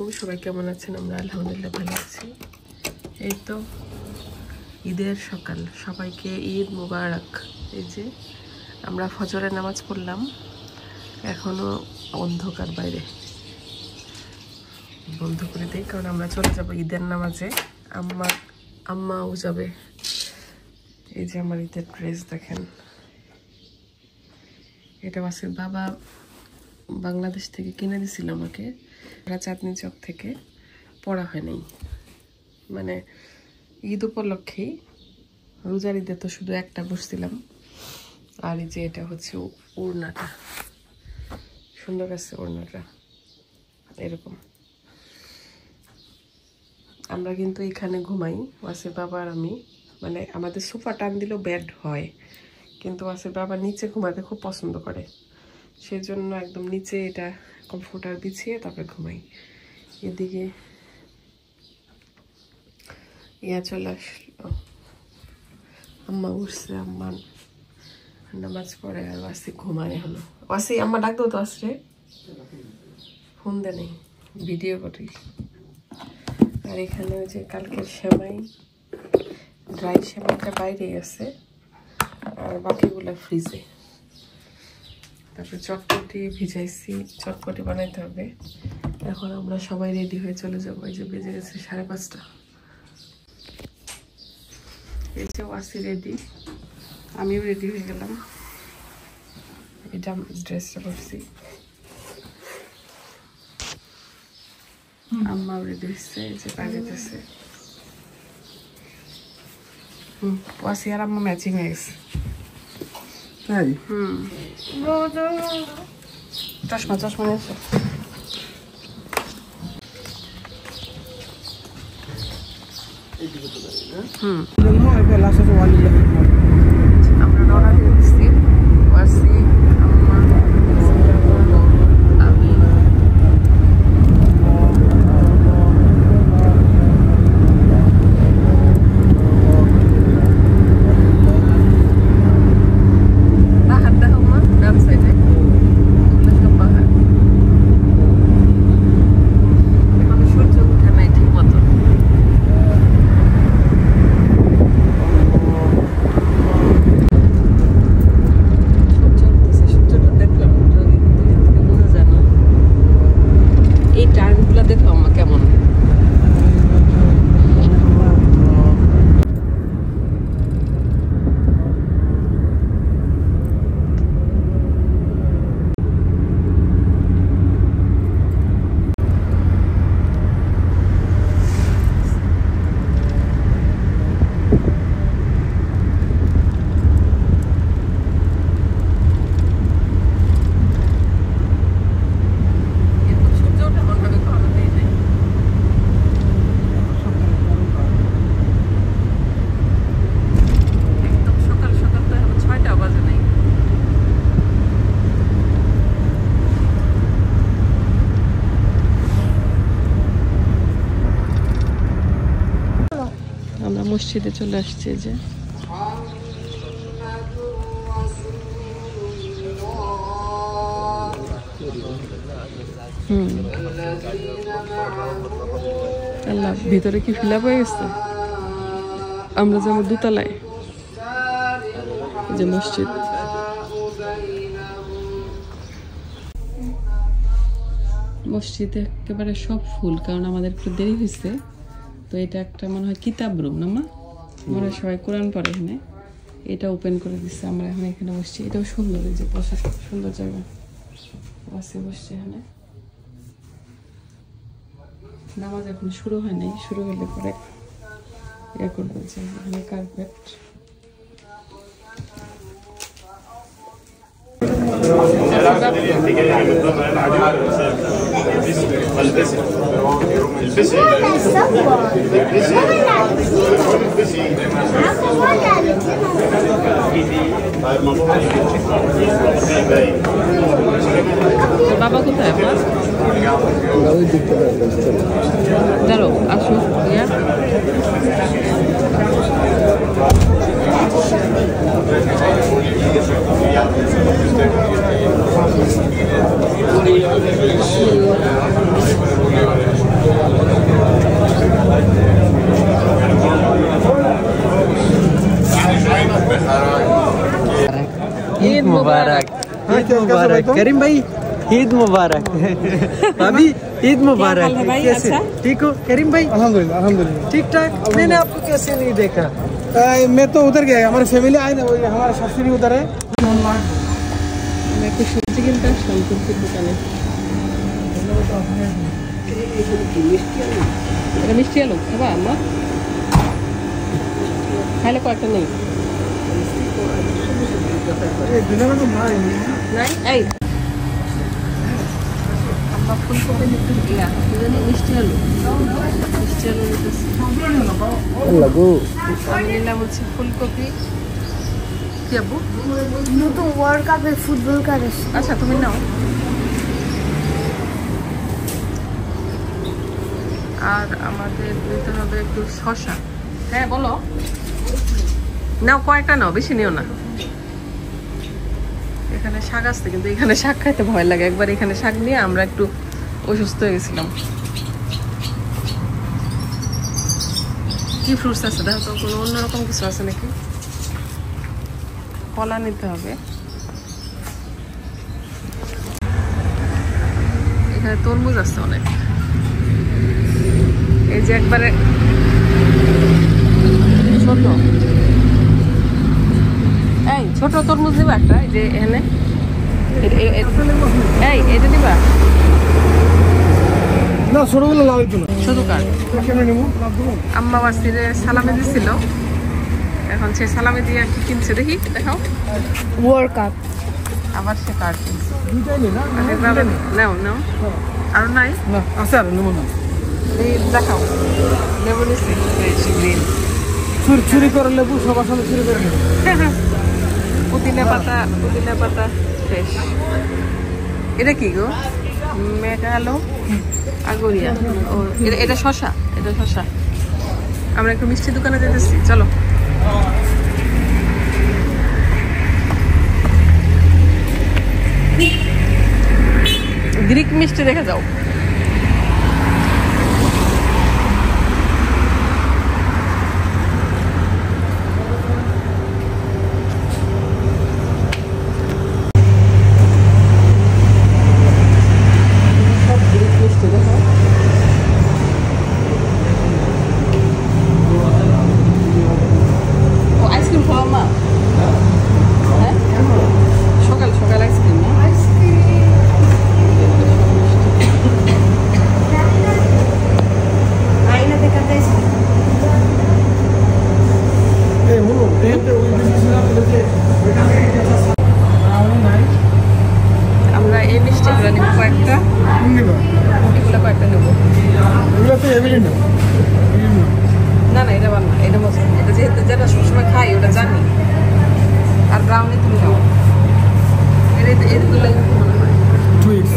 আলাইকুম, সবাই কেমন আছেন? আমরা আলহামদুলিল্লাহ ভালো আছি। এই তো ঈদের সকাল, সবাইকে ঈদ মুবারক। এই যে আমরা ফজরের নামাজ পড়লাম, এখনো অন্ধকার বাইরে, বন্ধ করে দিই কারণ আমরা চলে যাব ঈদের নামাজে। আম্মাও যাবে। এই যে আমার ঈদের ড্রেস দেখেন, এটা ওয়াসির বাবা বাংলাদেশ থেকে কিনে দিছিল আমাকে, চাঁদনি চক থেকে। পড়া হয় নাই, মানে ঈদ উপলক্ষেই, রোজার ঈদে তো শুধু একটা বসছিলাম। আর এই যে এটা হচ্ছে ওড়নাটা, সুন্দর আছে ওড়নাটা, এরকম। আমরা কিন্তু এখানে ঘুমাই, ওয়াসির বাবা আর আমি। মানে আমাদের সোফা টান দিলেও বেড হয়, কিন্তু ওয়াসির বাবা নিচে ঘুমাতে খুব পছন্দ করে, সেজন্য একদম নিচে এটা কমফোর্টার বিছিয়ে তারপরে ঘুমাই। এদিকে ইয়া চলে আসলো, আম্মা উঠছে, আম্মা নামাজ পড়ে আর ওয়াসি ঘুমায়। হলো ওয়াসি, আম্মা ডাক দাও তো, আসছে ফোন দে নেই, ভিডিও করি। আর এখানে ওই যে কালকের সেমাই, ড্রাই সেমাইটা বাইরে আছে আর বাকিগুলো ফ্রিজে। তারপরে চটপটি ভিজাইছি, চটপটি বানাইতে হবে। এখন আমরা সবাই রেডি হয়ে চলে যাবো। এই যে বেজে গেছে 5:30। এই যে ওয়াসি রেডি, আমিও রেডি হয়ে গেলাম। এটা ড্রেসটা পরছি, আম্মাও রেডি হচ্ছে, এই যে বাজেতেছে। ওয়াসি আর আম্মা ম্যাচিং হয়ে গেছে। চশমা চশমা নিয়েছো? আমরা রওনা দিয়ে দিচ্ছি, ওয়াসি, আম্মা, আমি। পাহাড় দেখো মা, ডান সাইডে সব পাহাড়। এখনো সূর্য উঠে নাই ঠিক মতো। আমরা মসজিদে চলে আসছি। যে আল্লাহ, ভিতরে কি ফিল আপ হয়ে গেছে? আমরা যাবো দোতলায়, যে মসজিদ। মসজিদে একেবারে সব ফুল, কারণ আমাদের একটু দেরি হয়েছে। তো এটা একটা মনে হয় কিতাব রুম না মা, মনে হয় সবাই কোরআন পড়ে এখানে। এটা ওপেন করে দিচ্ছে, আমরা এখন এখানে বসছি। এটাও সুন্দর, এই যে বসার সুন্দর জায়গা, বসে বসছি এখানে। নামাজ এখন শুরু হয় নাই, শুরু হলে পরে ইয়ে করবো। যে এখানে কার্পেট, বাবা কোথায় আপনার? দাঁড়ো, আসো। मुबारक करीम भाई, ईद मुबारक। भाभी ईद मुबारक। कैसे ठीक हो करीम भाई? अल्हम्दुलिल्लाह अल्हम्दुलिल्लाह ठीक ठाक। मैंने आपको कैसे नहीं देखा? मैं तो उधर गया, हमारी फैमिली आई ना, वो हमारा ससुरी उधर है। मैं कुछ সবজি কিনতে আসলাম কুরকুর দোকানে। এটা মিষ্টি আলু খাবা আম্মা? খাইলে কয়েকটা নেই নাই এই আম্মা ফুলকপি একটু দিয়া মিষ্টি আলু लगो আমি নিলাম হচ্ছে ফুলকপি। কি আব্বু? নতুন ওয়ার্ল্ড কাপে ফুটবল কারে আচ্ছা তুমি নাও। আর আমাদের নিতে হবে একটু শসা। হ্যাঁ বলো, নাও কয়েকটা নাও, বেশি নিও না। এখানে শাক আসছে কিন্তু এখানে শাক খাইতে ভয় লাগে। একবার এখানে শাক নিয়ে আমরা একটু অসুস্থ হয়ে গেছিলাম। কি ফ্রুটস আছে দেখো তো, কোনো অন্যরকম কিছু আছে নাকি? কলা নিতে হবে। এখানে তরমুজ আছে অনেক। এই যে একবারে ছোট, এই ছোট তরমুজ দিবা একটা, এই যে এখানে এই এটা দিবা না, ছোটগুলো লাল একটু না, শুধু কার কেমন নেবো? আম্মা বাসিরে সালামি দিছিল, এখন সে সালামি দিয়ে কি কিনছে দেখি দেখাও। ওয়ার্ল্ড কাপ আবার সে কার্ড কিনছে। দুইটাই নে না, নাও নাও, আর নাই না আছে আর নেবো না। এই দেখাও লেবু নিচ্ছি গ্রিন চুরি করে লেবু সবার সাথে চুরি করে নেবো। পুদিনা পাতা ফ্রেশ। এটা কি গো? মেঘালো আগরিয়া। ও এটা শসা, এটা শসা। আমরা একটু মিষ্টি দোকানে যেতেছি, চলো। গ্রিক মিষ্টি দেখে যাও। আমরা এই মিষ্টিগুলো নেব কয়েকটা, এগুলো কয়েকটা নেবো। এগুলো তো এভরিডে না, না না এটা বানা, এটা মজা, এটা যেহেতু যেটা সবসময় খাই ওটা জানি। আর ব্রাউনি তুমি খাও, এগুলো মনে হয় টুইক্স।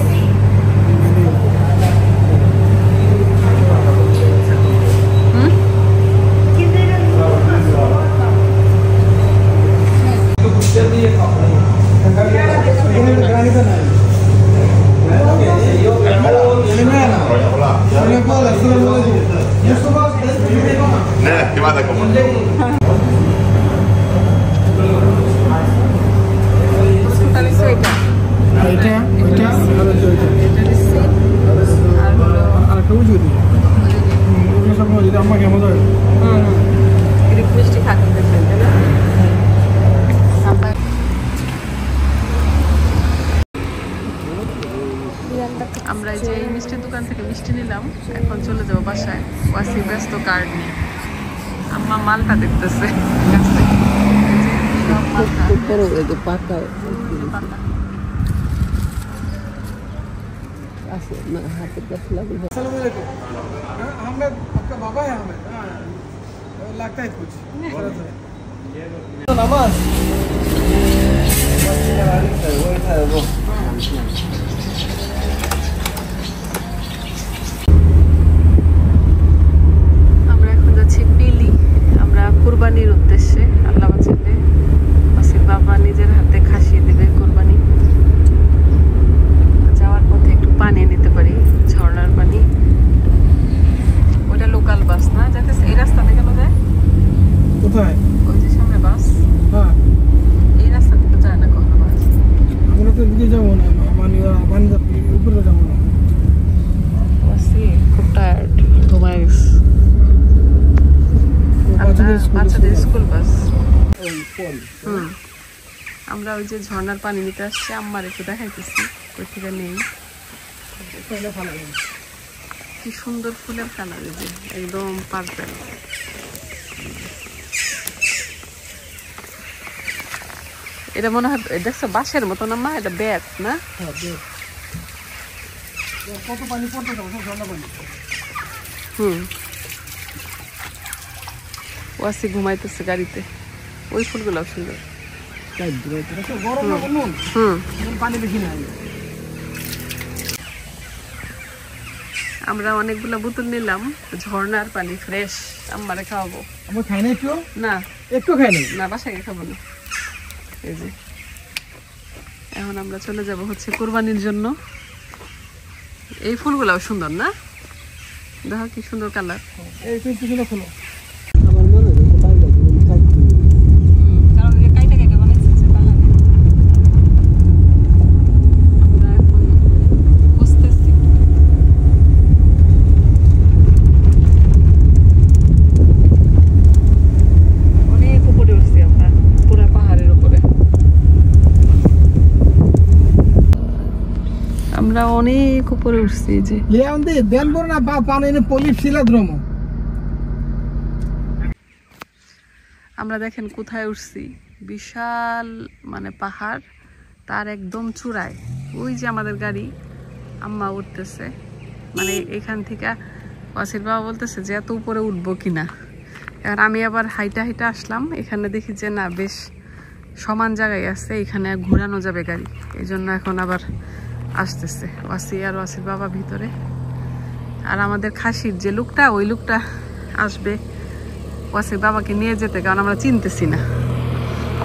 Che vada come কোনটা নিচ্ছ? এটা এটা এটা আর এটা এটা নিচ্ছি। আর হলো আর একটা উজু দিই, ওগুলো সব যদি আম্মা কেমন হয়। গ্রিক মিষ্টি খাতে দেখবেন তাই না? আমরা এই যে এই মিষ্টির দোকান থেকে মিষ্টি নিলাম, এখন চলে যাবো বাসায়। ওয়াসি ব্যস্ত কার্ড নিয়ে, আম্মা মালটা দেখতেছে। পাকা अस्सलाम वालेकुम। अहमद आपका बाबा है? अहमद लगता है कुछ नमाज। আমরা এখন যাচ্ছি পিলি, আমরা কুরবানির উদ্দেশ্যে। আল্লাহ বাঁচাবে, ওয়াসির বাবা নিজের হাতে খাসি দেবে কুরবানি। যাওয়ার পথে একটু পানি নিতে পারি, ঝর্ণার পানি। ওটা লোকাল বাস না, যাইতেছে এই রাস্তা থেকে কেন যায়? কোথায়? ওই যে সামনে বাস, হ্যাঁ এই রাস্তা থেকে যায় না কখনো বাস। আমরা তো এদিকে पानी ऊपर जाऊँ ওয়াসি খুব টায়ার্ড, ঘুমায় গেছে। বাচ্চাদের স্কুল বাস। আমরা ওই যে ঝর্ণার পানি নিতে আসছি, আম্মার একটু দেখাইতেছি ওই থেকে নেই। কি সুন্দর ফুলের কালার, এই যে একদম পার্পল। এটা মনে হয় দেখছো বাঁশের মতন আম্মা, এটা ব্যাট না? কত পানি পড়তে যাবো ঝর্ণা পানি। ওয়াসি ঘুমাইতেছে গাড়িতে। ওই ফুলগুলো সুন্দর। পানি দেখি না আমরা অনেকগুলো বোতল নিলাম, ঝর্ণার পানি ফ্রেশ। আম্মারে খাওয়াবো। আমরা খাই না একটু, না একটু খাই না, না বাসায় খাবো না। এই যে এখন আমরা চলে যাব হচ্ছে কোরবানির জন্য। এই ফুলগুলাও সুন্দর না? দেখো কি সুন্দর কালার। এই তো কিছু না খোলো। কারণ এই কাইটা কাইটা বানাইছে যে পাহাড়ে। আমরা এখন বসতেছি। অনেক উপরে উঠছি আমরা, পুরা পাহাড়ের উপরে। আমরা অনেক উপরে উঠছি যে। লিয়াউন্দি দেন বড় না পানি নে পলিপ শিলাদ্রম। আমরা দেখেন কোথায় উঠছি, বিশাল মানে পাহাড়, তার একদম চূড়ায়। ওই যে আমাদের গাড়ি, আম্মা উঠতেছে, মানে এখান থেকে ওয়াসির বাবা বলতেছে যে এত উপরে উঠবো কিনা। এবার আমি আবার হাইটা হাইটা আসলাম, এখানে দেখি যে না বেশ সমান জায়গায় আছে, এখানে ঘোরানো যাবে গাড়ি। এই জন্য এখন আবার আসতেছে ওয়াসি আর ওয়াসির বাবা ভিতরে। আর আমাদের খাসির যে লোকটা, ওই লোকটা আসবে ওয়াসির বাবাকে নিয়ে যেতে, কারণ আমরা চিনতেছি না।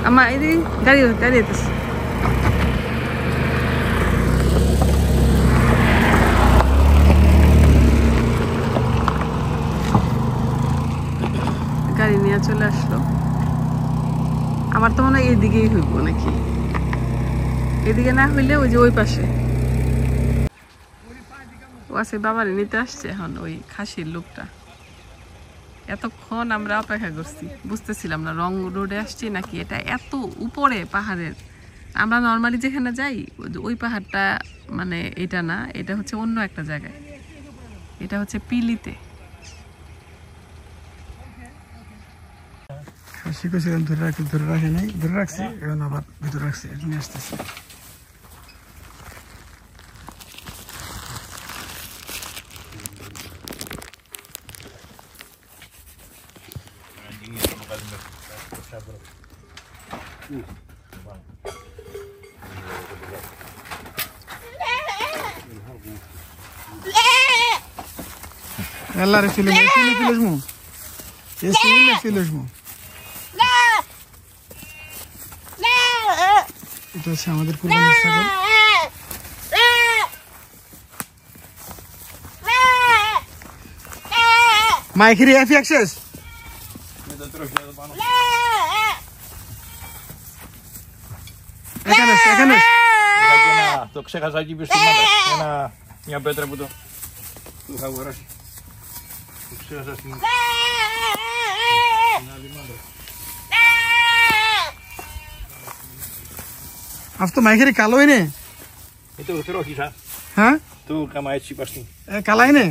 আমার এই গাড়ি গাড়ি যেতেছে। গাড়ি নিয়ে চলে আসলো। আমার তো মনে হয় এদিকেই হইব নাকি, এদিকে না হইলে ওই যে ওই পাশে। ওয়াসির বাবারে নিতে আসছে এখন ওই খাসির লোকটা। এতক্ষণ আমরা অপেক্ষা করছি, বুঝতেছিলাম না রং রোডে আসছি নাকি এটা এত উপরে পাহাড়ের। আমরা নর্মালি যেখানে যাই ওই পাহাড়টা মানে এটা না, এটা হচ্ছে অন্য একটা জায়গায়, এটা হচ্ছে পিলিতে। খাসি কইছে ধরে রাখে নাই, ধরে রাখছি, এখন আবার ভিতরে রাখছি, নিয়ে আসতেছি। Ela filho meu, filhos mu. Esse é filhos mu. এটা হচ্ছে আমাদের কুরবানির ছাগল। Майкри ефекшес. Έκανε. Το ξέχασα εκεί πίσω στη μάτα. Μια πέτρα που το είχα αγοράσει. Το ξέχασα στην άλλη μάτα. Αυτό Μάικρι καλό είναι. Το τρώχισα. Το κάμα έτσι παστή. Καλά είναι.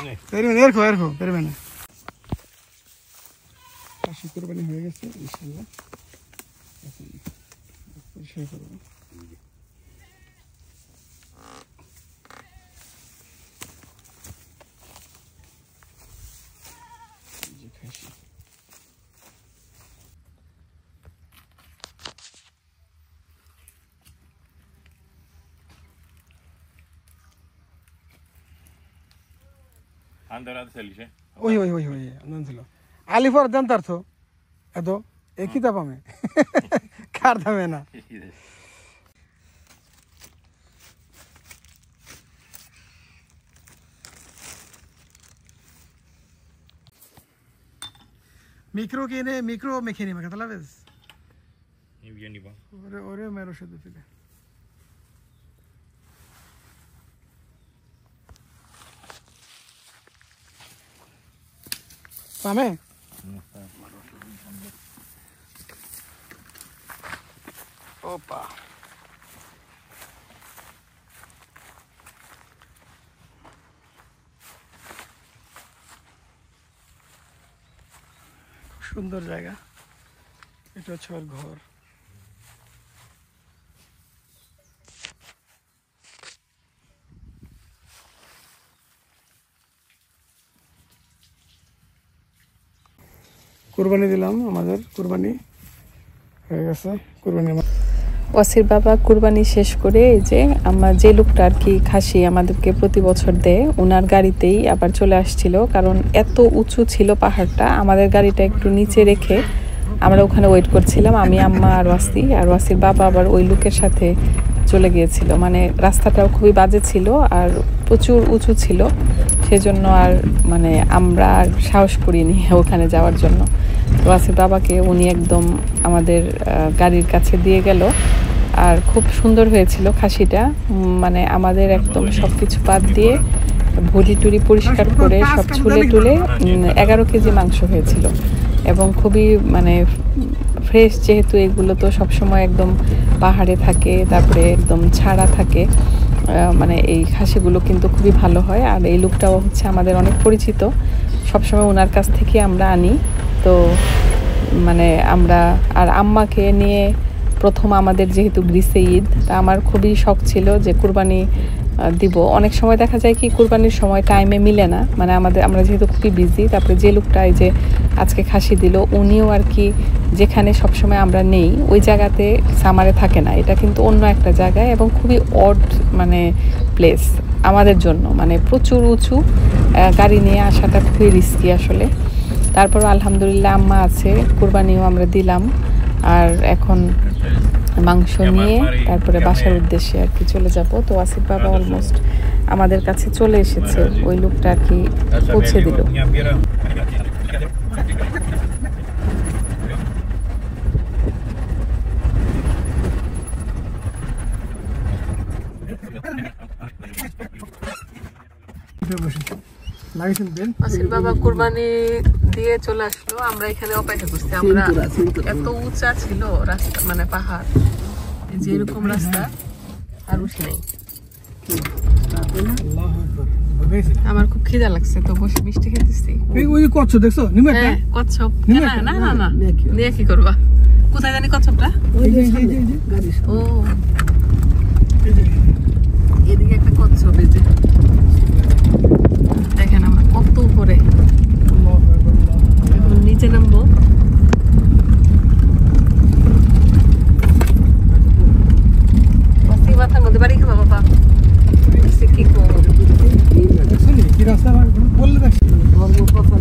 Ναι. Περίμενε, έρχω, περίμενε. Așa কুরবানি হয়ে গেছে ইনশাআল্লাহ। পরিষ্কার করব। জি খাসি। Andare θέλεις, Όχι, δεν θέλω. Άλλη φορά δεν θα έρθω. Εδώ, εκεί τα πάμε. Κάρτα με ένα. Μικρό και είναι μικρό μηχανήμα, καταλάβες. Βγαίνει πάνω. Ωραίο μέρος εδώ, φίλε. পামে ওপা সুন্দর জায়গা, এটা হচ্ছে ওর ঘর। কুরবানি দিলাম, আমাদের কুরবানি হয়ে গেছে। কুরবানি ওয়াসির বাবা কুরবানি শেষ করে এই যে আমার যে লোকটা আর কি খাসি আমাদেরকে প্রতি বছর দেয়, ওনার গাড়িতেই আবার চলে আসছিল। কারণ এত উঁচু ছিল পাহাড়টা, আমাদের গাড়িটা একটু নিচে রেখে আমরা ওখানে ওয়েট করছিলাম, আমি, আম্মা আর ওয়াসি। আর ওয়াসির বাবা আবার ওই লোকের সাথে চলে গিয়েছিল। মানে রাস্তাটাও খুবই বাজে ছিল আর প্রচুর উঁচু ছিল, সেজন্য আর মানে আমরা আর সাহস করিনি ওখানে যাওয়ার জন্য। তো ওয়াসির বাবাকে উনি একদম আমাদের গাড়ির কাছে দিয়ে গেল। আর খুব সুন্দর হয়েছিল খাসিটা, মানে আমাদের একদম সব কিছু বাদ দিয়ে ভুড়ি টুড়ি পরিষ্কার করে সব ছুলে টুলে 11 কেজি মাংস হয়েছিল। এবং খুবই মানে ফ্রেশ, যেহেতু এগুলো তো সবসময় একদম পাহাড়ে থাকে, তারপরে একদম ছাড়া থাকে, মানে এই খাসিগুলো কিন্তু খুবই ভালো হয়। আর এই লোকটাও হচ্ছে আমাদের অনেক পরিচিত, সবসময় ওনার কাছ থেকে আমরা আনি। তো মানে আমরা আর আম্মাকে নিয়ে প্রথম আমাদের যেহেতু গ্রিসে ঈদ, তা আমার খুবই শখ ছিল যে কুরবানি দিব। অনেক সময় দেখা যায় কি কুরবানির সময় টাইমে মিলে না, মানে আমরা যেহেতু খুবই বিজি। তারপরে যে লোকটা এই যে আজকে খাসি দিল, উনিও আর কি যেখানে সবসময় আমরা নেই ওই জায়গাতে সামারে থাকে না, এটা কিন্তু অন্য একটা জায়গায় এবং খুবই অড মানে প্লেস আমাদের জন্য, মানে প্রচুর উঁচু, গাড়ি নিয়ে আসাটা খুবই রিস্কি আসলে। তারপর আলহামদুলিল্লাহ আম্মা আছে, কুরবানিও আমরা দিলাম। আর এখন মাংস নিয়ে তারপরে বাসার উদ্দেশ্যে আর কি চলে যাব। তো ওয়াসির বাবা অলমোস্ট আমাদের কাছে চলে এসেছে, ওই লোকটা আর কি পৌঁছে দিল। ওয়াসির বাবা কুরবানি দিয়ে চলে আসলো, আমরা এখানে অপেক্ষা করছি। আমরা এত উঁচা ছিল রাস্তা, মানে পাহাড়, যে এরকম রাস্তা আর উঠি নাই। আমার খুব খিদা লাগছে, তো বসে মিষ্টি খেতেছি। ওই কচ্ছপ দেখছো? হ্যাঁ কচ্ছপ। না না না, নিয়ে কি করবা? কোথায় জানি কচ্ছপটা? ও এদিকে একটা কচ্ছপ, এই যে দেখেন আমরা কত উপরে। নিচে নামবো। মাথার মধ্যে বাড়ি খাবা বাবা,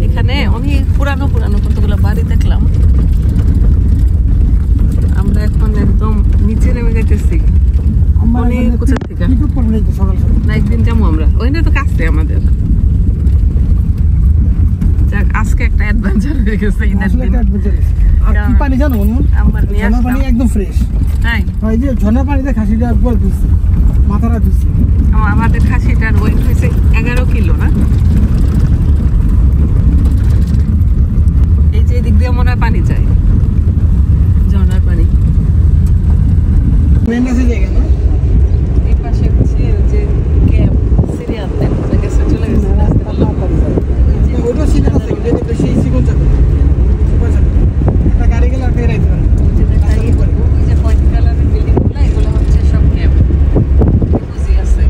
এখানে অনেক পুরানো পুরানো কতগুলো বাড়ি দেখলাম। আমরা এখন একদম নিচে নেমে যাইতেছি অনেক কোথার থেকে। না একদিন যাবো আমরা, ওইখানে তো কাছে আমাদের। যাক আজকে একটা অ্যাডভেঞ্চার হয়ে গেছে ঈদের দিন। আর কি পানি জানো? আমার নিয়ে আসলাম পানি একদম ফ্রেশ। তাই এই যে ঝর্ণা পানিতে খাসিটা একবার ধুচ্ছে, মাথাটা ধুচ্ছে। আমাদের খাসিটার ওয়েট হয়েছে 11 কিলো না? এই যে এদিক দিয়ে মনে হয় পানি যায়, ঝর্ণার পানি। মেন রাস্তা জায়গা না, এই পাশে হচ্ছে যে ক্যাম্প সিরিয়াল গেছে, চলে গেছে। ওটা সিজন আছে, যেটা সেই সিজন যাবে একটা গাড়ি গেলে আর ফেরাইতে পারে। ওই যে হোয়াইট কালারের বিল্ডিং গুলো, এগুলো হচ্ছে সব ক্যাম্প। বুঝি আছে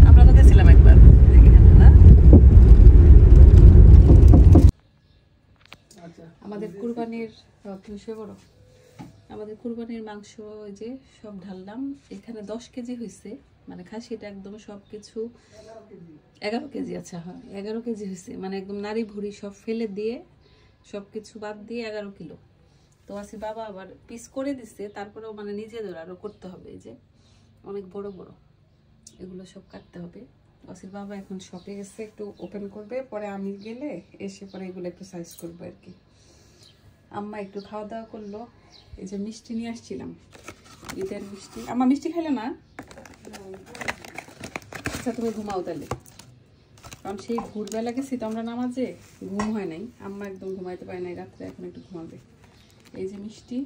আমরা তো গেছিলাম একবার এখানে না। আমাদের কুরবানির আমাদের কুরবানির মাংস ওই যে সব ঢাললাম। এখানে 10 কেজি হয়েছে, মানে খাসিটা একদম সবকিছু 11 কেজি। আচ্ছা হ্যাঁ 11 কেজি হয়েছে, মানে একদম নাড়ি ভুড়ি সব ফেলে দিয়ে সবকিছু বাদ দিয়ে 11 কিলো। তো আসি বাবা আবার পিস করে দিচ্ছে, তারপরেও মানে নিজেদের আরো করতে হবে। এই যে অনেক বড় বড়, এগুলো সব কাটতে হবে। আসির বাবা এখন শপে গেছে, একটু ওপেন করবে, পরে আমি গেলে এসে পরে এগুলো একটু সাইজ করবো আর কি। আম্মা একটু খাওয়া দাওয়া করলো। এই যে মিষ্টি নিয়ে আসছিলাম, ঈদের মিষ্টি। আম্মা মিষ্টি খাইলে না? আচ্ছা তুমি ঘুমাও তাহলে। কারণ সেই ভোরবেলা গেছি তো আমরা নামাজে, ঘুম হয় নাই, আম্মা একদম ঘুমাইতে পারে নাই রাত্রে, এখন একটু ঘুমাবে। এই যে মিষ্টি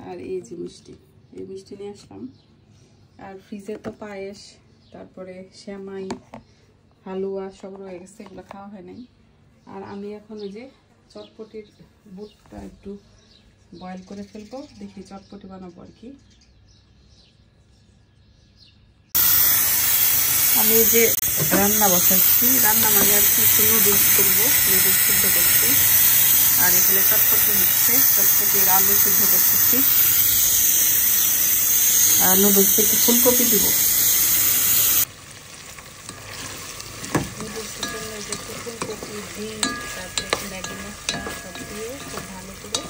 আর এই যে মিষ্টি, এই মিষ্টি নিয়ে আসলাম। আর ফ্রিজে তো পায়েস, তারপরে শ্যামাই, হালুয়া সব রয়ে গেছে, এগুলো খাওয়া হয় নাই। আর আমি এখন ওই যে চটপটির বুটটা একটু বয়েল করে ফেলবো, দেখি চটপটি বানাবো আর কি। আমি যে রান্না বসাচ্ছি, রান্না মানে আর কি একটু নুডলস করবো, নুডলস সিদ্ধ করছি। আর এখানে চটপটি হচ্ছে, চটপটির আলু সিদ্ধ করতেছি। আর নুডলসে একটু ফুলকপি দিব। নুডলসের জন্য যে ফুলকপি, ডিম, তারপরে একটু ম্যাগি মশলা সব দিয়ে খুব ভালো করে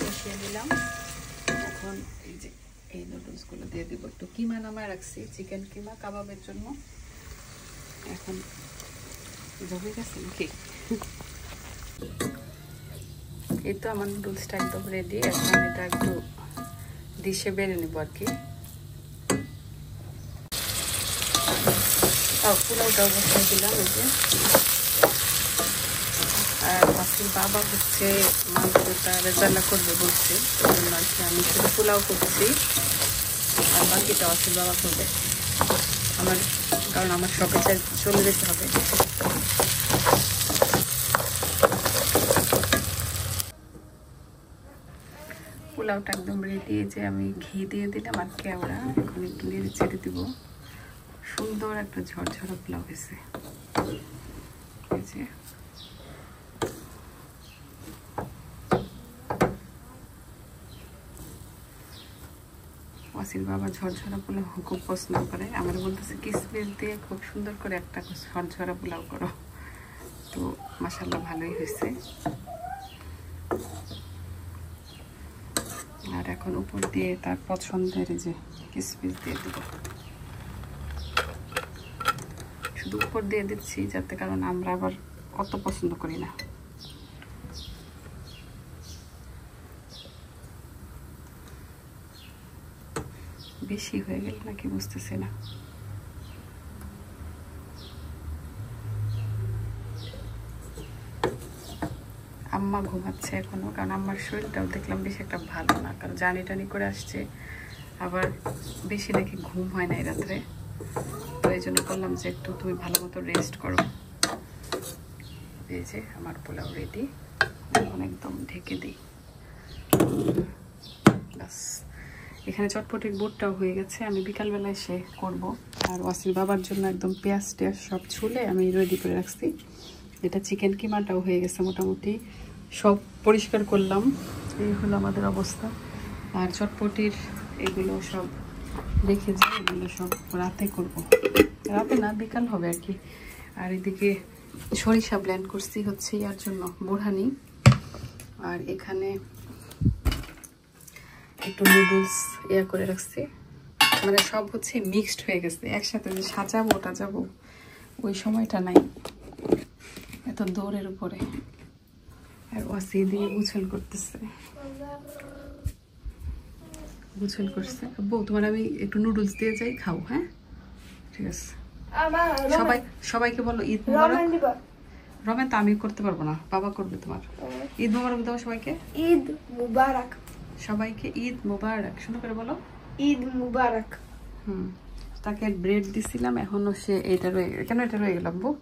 বসিয়ে নিলাম। এখন এই যে এই নুডলসগুলো দিয়ে দিব। একটু কিমা নামায় রাখছি, চিকেন কিমা কাবাবের জন্য। এখন জমে গেছে নাকি? এই তো আমার নুডলসটা একদম রেডি। এখন এটা একটু ডিশে বেড়ে নেবো আর কি। পোলাওটাও বসাই দিলাম এই যে। আর বাকির বাবা হচ্ছে মাংসটা রেজাল্লা করবে বলছে, আর কি আমি শুধু পোলাও করছি, আর বাকিটা আসলে বাবা করবে আমার, কারণ আমার সকালে চলে যেতে হবে। পোলাওটা একদম রেডি। যে আমি ঘি দিয়ে দিলাম আর কেওড়া, এখন একটু নেড়ে ছেড়ে দিব। সুন্দর একটা ঝরঝরা পোলাও হয়েছে। এই যে ওয়াসির বাবা ঝরঝরা পোলাও খুব পছন্দ করে, আমার বলতেছে কিসমিস দিয়ে খুব সুন্দর করে একটা ঝরঝরা পোলাও করো। তো মাশাআল্লাহ ভালোই হয়েছে। আর এখন উপর দিয়ে তার পছন্দের যে কিসমিস দিয়ে দেব, শুধু উপর দিয়ে দিচ্ছি যাতে, কারণ আমরা আবার অত পছন্দ করি না। বেশি হয়ে গেল নাকি বুঝতেছি না। আম্মা ঘুমাচ্ছে এখনো, কারণ আমার শরীরটাও দেখলাম বেশি একটা ভালো না, কারণ জার্নি টানি করে আসছে, আবার বেশি নাকি ঘুম হয় না এই রাত্রে। তো এই জন্য বললাম যে একটু তুমি ভালো মতো রেস্ট করো। এই যে আমার পোলাও রেডি, এখন একদম ঢেকে দিই বাস। এখানে চটপটির বুটটাও হয়ে গেছে, আমি বিকালবেলা এসে করব। আর ওয়াসির বাবার জন্য একদম পেঁয়াজ টেয়াজ সব ছুলে আমি রেডি করে রাখছি। এটা চিকেন কিমাটাও হয়ে গেছে মোটামুটি, সব পরিষ্কার করলাম। এই হলো আমাদের অবস্থা। আর চটপটির এগুলো সব রেখে যাই, এগুলো সব রাতে করব, রাতে না বিকাল হবে আর কি। আর এদিকে সরিষা ব্লেন্ড করছি হচ্ছে ইয়ার জন্য, বোরহানি। আর এখানে একটু নুডলস ইয়া করে রাখছি, মানে সব হচ্ছে মিক্সড হয়ে গেছে একসাথে। যে সাজাবো টাজাবো ওই সময়টা নাই, এত দৌড়ের উপরে। আর ওয়াসি দিয়ে গুছল করতেছে, গুছল করছে। বউ তোমার আমি একটু নুডলস দিয়ে যাই, খাও। হ্যাঁ ঠিক আছে। সবাইকে বলো ঈদ মুবারক। রমেন তো আমি করতে পারবো না, বাবা করবে তোমার। ঈদ মুবারক দাও সবাইকে। ঈদ মুবারক। সবাইকে ঈদ মুবারক, সুন্দর করে বলো ঈদ মুবারক। তাকে ব্রেড দিছিলাম, এখনো সে এটা রয়ে, কেন এটা রয়ে গেলাম বউ?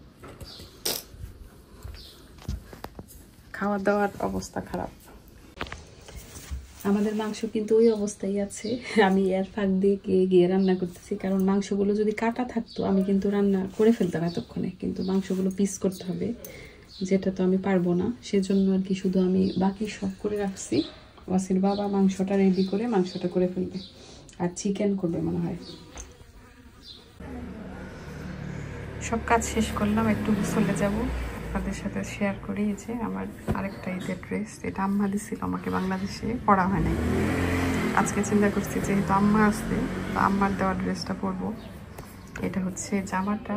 খাওয়া দাওয়ার অবস্থা খারাপ। আমাদের মাংস কিন্তু ওই অবস্থায় আছে। আমি এর ফাঁক দিয়ে গিয়ে রান্না করতেছি, কারণ মাংসগুলো যদি কাটা থাকতো আমি কিন্তু রান্না করে ফেলতাম এতক্ষণে, কিন্তু মাংসগুলো পিস করতে হবে, যেটা তো আমি পারবো না। সেজন্য আর কি শুধু আমি বাকি সব করে রাখছি। ওয়াসির বাবা মাংসটা রেডি করে মাংসটা করে ফেলবে, আর চিকেন করবে মনে হয়। সব কাজ শেষ করলাম, একটু গোসলে যাব, আপনাদের সাথে শেয়ার করি। যে আমার আরেকটা ঈদের ড্রেস, এটা আম্মা দিছিল আমাকে, বাংলাদেশে পরা হয় নাই। আজকে চিন্তা করছি যেহেতু আম্মা আসছে, তো আম্মার দেওয়া ড্রেসটা পরবো। এটা হচ্ছে জামাটা,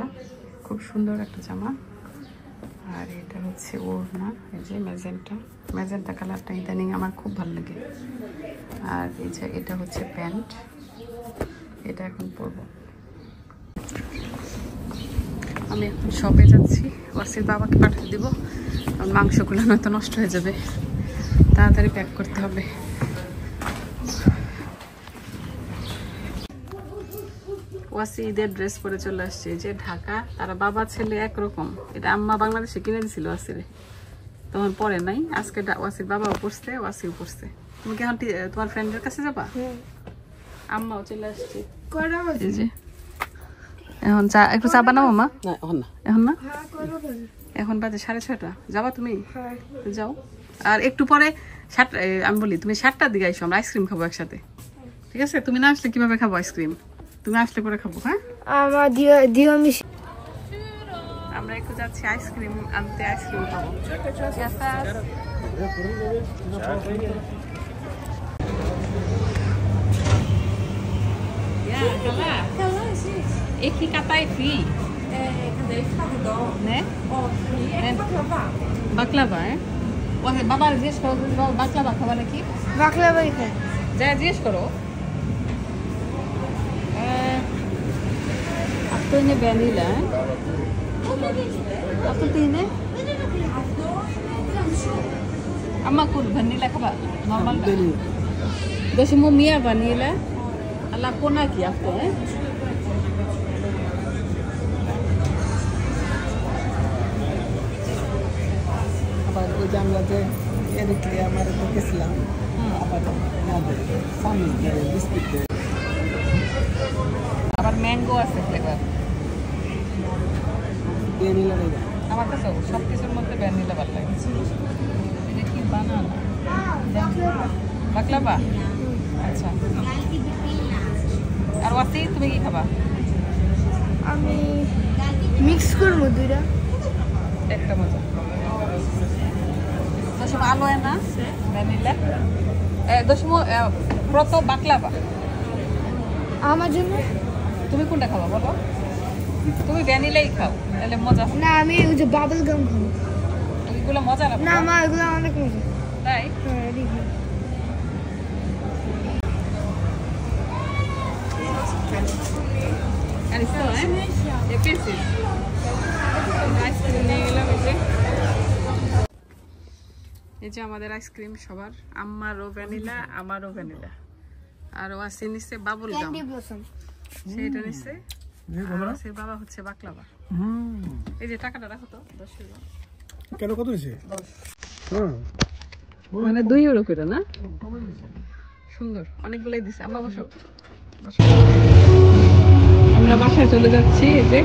খুব সুন্দর একটা জামা। আর এটা হচ্ছে ওড়না, এই যে ম্যাজেন্টা কালারটা ইদানিং আমার খুব ভালো লাগে। আর এই যে এটা হচ্ছে প্যান্ট, এটা এখন পরবো। আমি এখন শপে যাচ্ছি, ওয়াসির বাবাকে পাঠিয়ে দিব, কারণ মাংসগুলো নয়তো নষ্ট হয়ে যাবে, তাড়াতাড়ি প্যাক করতে হবে। ওয়াসি ঈদের ড্রেস পরে চলে আসছে, যে ঢাকা, তারা বাবা ছেলে একরকম। এটা আম্মা বাংলাদেশে কিনে দিছিল ওয়াসিরে, তখন পরে নাই। আজকে ওয়াসির বাবাও পড়ছে, ওয়াসিও পড়ছে। তুমি কি এখন তোমার ফ্রেন্ডের কাছে যাবা? আম্মাও চলে আসছে। এই যে এখন চা, একটু চা বানাবো মা? এখন না, এখন বাজে 6:30। যাবা তুমি? যাও। আর একটু পরে আমি বলি তুমি 7টার দিকে আইসো, আমরা আইসক্রিম খাবো একসাথে, ঠিক আছে? তুমি না আসলে কিভাবে খাবো আইসক্রিম? তুমি আসলে পরে খাবো। হ্যাঁ, আমরা একটু যাচ্ছি আইসক্রিম আনতে, আইসক্রিম খাবো। Aqui catai fi. Cadê o né? Baklava, hein? Wah, baba diz que baklava খাবার নাকি? বাকলাবা এখানে যা জিজ্ঞেস করো। आपको इन्हें वैनिला है? आपको तीन है? अम्मा कुल वैनिला खाबा? नॉर्मल दोषी मो मिया वैनिला अल्लाह को ना किया आपको है? আবার ওই যে আমরা যে এরিট্রিয়া আমারে তো গেছিলাম, আবার সামনে বিস্কিট আবার ম্যাঙ্গো আছে ফ্লেভার। ভ্যানিলা নেই আমার কাছে সব কিছুর মধ্যে ভ্যানিলা ভালো লাগে। এটা কি বানানা? বাকলাভা। আচ্ছা, আর ওয়াসি তুমি কি খাবা? আমি মিক্স করবো দুইটা। একটা মজা দশম আলো না ভ্যানিলা, দশম প্রত বাকলাভা। আমার জন্য তুমি কোনটা খাবা বলো? তুমি ভ্যানিলাই খাও, তাহলে মজা হবে। না, আমি ওই যে বাবল গাম খাবো। এগুলো মজা না? না মা, এগুলো অনেক মজা। তাই? হ্যাঁ, দেখি। আর ইসো এ পেন্সিল আইসক্রিম নিয়ে গেলাম। এই যে আমাদের আইসক্রিম সবার, আম্মারও ভ্যানিলা, আমারও ভ্যানিলা, আর ওয়াসি নিচ্ছে বাবল গাম, ক্যান্ডি ব্লসম সেইটা নিচ্ছে। আর ওয়াসির বাবা হচ্ছে বাকলাভা। এই যে টাকাটা রাখো তো, 10 টাকা। কেন কত হয়েছে? মানে 2 ইউরো করে না? সুন্দর, অনেকগুলোই দিছে। আমরা বসো, আমরা বাসায় চলে যাচ্ছি। এই যে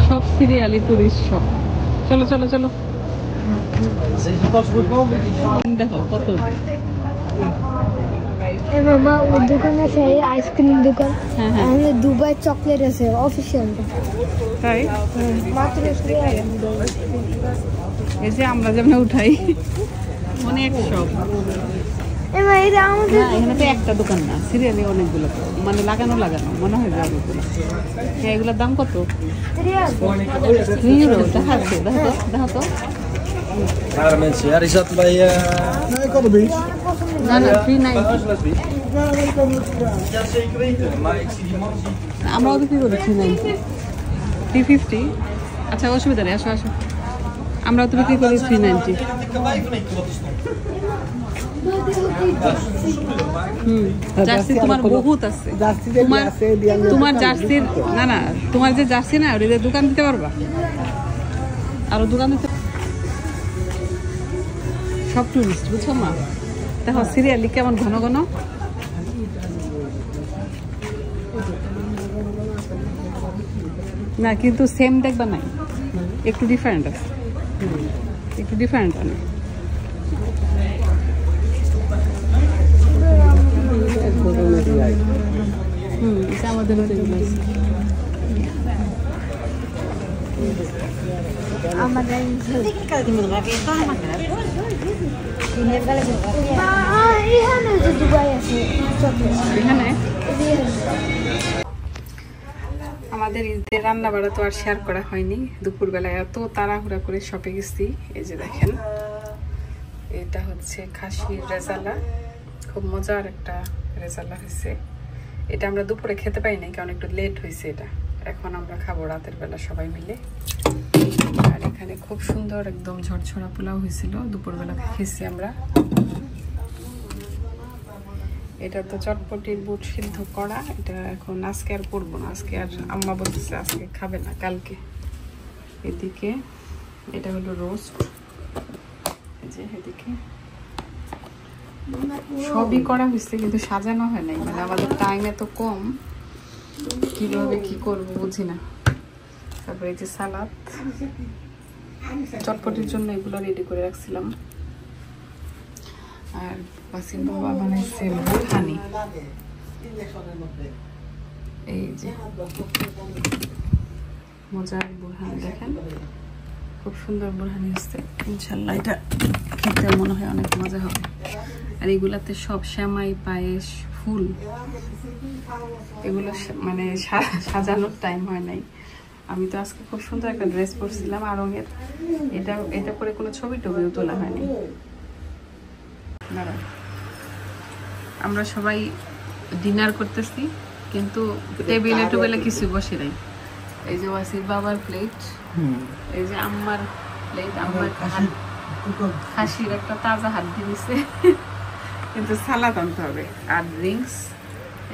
সব সিরিয়ালি টুরিস্ট সব। চলো চলো চলো, দেখো কত। মামা ওই দোকান আছে, আইসক্রিম দোকান। হ্যাঁ হ্যাঁ, আমাদের দুবাই চকলেট আছে অফিসিয়াল। তাই? মাত্র এই যে আমরা যেমন উঠাই অনেক সব। এটা আমাদের এখানে তো একটা দোকান না, সিরিয়ালি অনেকগুলো, মানে লাগানো লাগানো মনে হয় যে অনেকগুলো। হ্যাঁ, এগুলোর দাম কত? 3 ইউরো। দেখাচ্ছে, দেখো তো, দেখো তো। Cara mensen, ja, die zat bij Nee, ik had een beetje. না না, 390। Ja, zeker weten, maar ik zie die man zien. আমরাও বিক্রি করি 390, 350। আচ্ছা, অসুবিধা নেই, আসো আসো। আমরাও তো বিক্রি করি 390। Ik had de kabij van 1 keer wat er stond. Jersey তোমার বহুত আছে। তোমার জার্সির, না না, তোমার যে জার্সি না, ওটা দোকান দিতে পারবা, আরো দোকান দিতে। সব টুরিস্ট, বুঝছো মা? দেখো সিরিয়ালি কেমন ঘন ঘন। না কিন্তু সেম দেখবা নাই, একটু ডিফারেন্ট আছে, একটু ডিফারেন্ট আছে। এটা আমাদের আমাদের ঈদের রান্না বাড়া তো আর শেয়ার করা হয়নি। দুপুরবেলায় এত তাড়াহুড়া করে শপে গেছি। এই যে দেখেন, এটা হচ্ছে খাসির রেজালা, খুব মজার একটা রেজালা হয়েছে। এটা আমরা দুপুরে খেতে পাই নাই, কারণ একটু লেট হয়েছে। এটা এখন আমরা খাবো রাতের বেলা সবাই মিলে। আর এখানে খুব সুন্দর একদম ঝরঝরা পোলাও হয়েছিল, দুপুরবেলা খেয়েছি আমরা। এটা তো চটপটির বুট সিদ্ধ করা, এটা এখন আজকে আর করবো না, আজকে আর আম্মা বলতেছে আজকে খাবে না, কালকে। এদিকে এটা হলো রোস্ট, এই যে এদিকে সবই করা হয়েছে কিন্তু সাজানো হয় নাই, মানে আমাদের টাইম এত কম, কিভাবে কি করবো বুঝি না। তারপরে এই যে সালাদ, চটপটির জন্য এগুলো রেডি করে রাখছিলাম। আর ওয়াসিম বাবা বানাইছে বুরহানি, এই যে মজার বুরহানি, দেখেন খুব সুন্দর বুরহানি হচ্ছে। ইনশাল্লাহ এটা খেতে মনে হয় অনেক মজা হবে। আর এগুলাতে সব সেমাই, পায়েস, ফুল, এগুলো মানে সাজানোর টাইম হয় নাই। আমি তো আজকে খুব সুন্দর একটা ড্রেস পরছিলাম আরঙের, এটা পরে কোনো ছবি টবিও তোলা হয়নি। আমরা সবাই ডিনার করতেছি কিন্তু টেবিলে টেবিলে কিছু বসে নাই। এই যে ওয়াসির বাবার প্লেট, এই যে আম্মার প্লেট, আম্মার খাসির একটা তাজা হাড্ডি দিছে, কিন্তু সালাদ আনতে হবে আর ড্রিঙ্কস।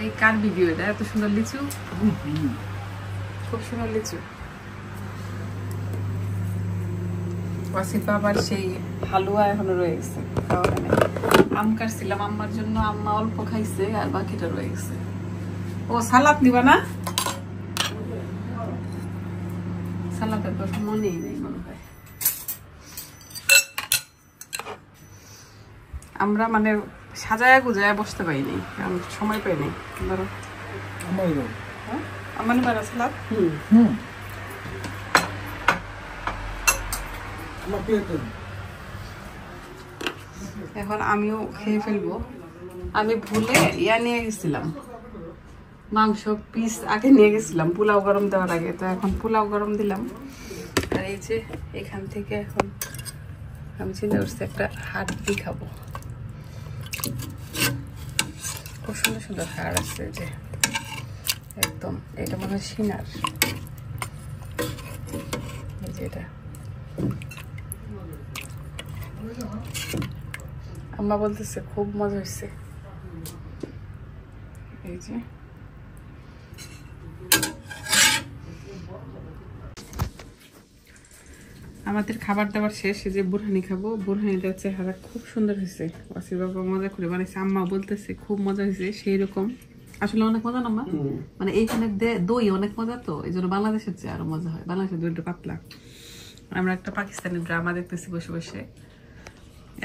এই কার ভিডিও এটা? এত সুন্দর লিচু, খুব সুন্দর লিচু। ওয়াসির বাবার সেই হালুয়া এখনো রয়ে গেছে, খাওয়া হয় নাই। আম কাটছিলাম আম্মার জন্য, আম্মা অল্প খাইছে আর বাকিটা রয়ে গেছে। ও সালাদ দিবা না? সালাদের কথা মনেই নেই মনে হয়। আমরা মানে সাজায় গুজায় বসতে পারি নাই, কারণ সময় পাই নাই। ধরো আমার বারা সালাদ, এখন আমিও খেয়ে ফেলবো। আমি ভুলে ইয়া নিয়ে গেছিলাম, মাংস পিস আগে নিয়ে গেছিলাম পোলাও গরম দেওয়ার আগে, তো এখন পোলাও গরম দিলাম। আর এই যে এখান থেকে এখন আমি চিন্তা করছি একটা হাড্ডি খাবো, খুব সুন্দর সুন্দর হাড় আছে যে একদম, এটা মনে হয় সিনার, এই যে এটা। আম্মা বলতেছে খুব মজা হয়েছে। এই যে আমাদের খাবার দাবার শেষ, এই যে বুরহানি খাবো। বুরহানিটা চেহারা খুব সুন্দর হয়েছে, ওয়াসির বাবা মজা করে বানাইছে। আম্মা বলতেছে খুব মজা হয়েছে, সেই রকম আসলে অনেক মজা না মা, মানে এইখানে দই অনেক মজা, তো এই জন্য বাংলাদেশের চেয়ে আরো মজা হয়। বাংলাদেশের দইটা পাতলা। আমরা একটা পাকিস্তানি ড্রামা দেখতেছি বসে বসে।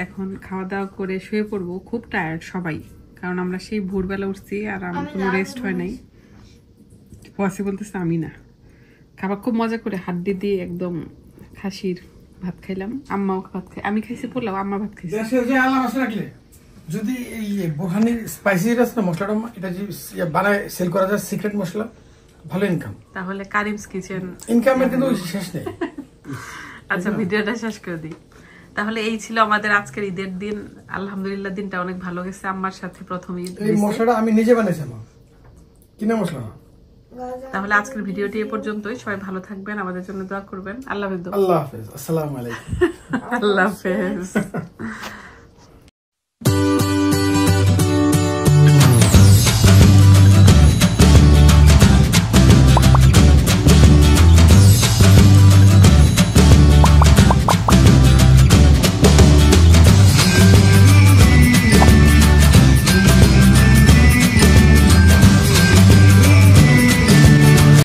এখন খাওয়া দাওয়া করে শুয়ে পড়বো, খুব টায়ার্ড সবাই, কারণ আমরা সেই ভোরবেলা উঠছি আর আমার কোনো রেস্ট হয় নাই। ওয়াসি বলতেছে আমি না, খাবার খুব মজা করে হাড্ডি দিয়ে একদম খাসির ভাত খাইলাম। আম্মাও ভাত খাই, আমি খাইছি পোলাও, আম্মা ভাত খাইছে। যদি এই বুরহানির স্পাইসি মশলাটা এটা যদি বানায় সেল করা যায়, সিক্রেট মশলা, ভালো ইনকাম। তাহলে কারিমস কিচেন ইনকামের কিন্তু শেষ নেই। আচ্ছা ভিডিওটা শেষ করে দিই তাহলে। এই ছিল আমাদের আজকের ঈদের দিন। আলহামদুলিল্লাহ দিনটা অনেক ভালো গেছে। আম্মার সাথে প্রথম ঈদ। এই মশলাটা আমি নিজে বানাইছি, আমার কিনা মশলা না। তাহলে আজকের ভিডিওটি এই পর্যন্তই। সবাই ভালো থাকবেন, আমাদের জন্য দোয়া করবেন। আল্লাহ হাফেজ। আল্লাহ হাফেজ। আসসালামু আলাইকুম। আল্লাহ হাফেজ।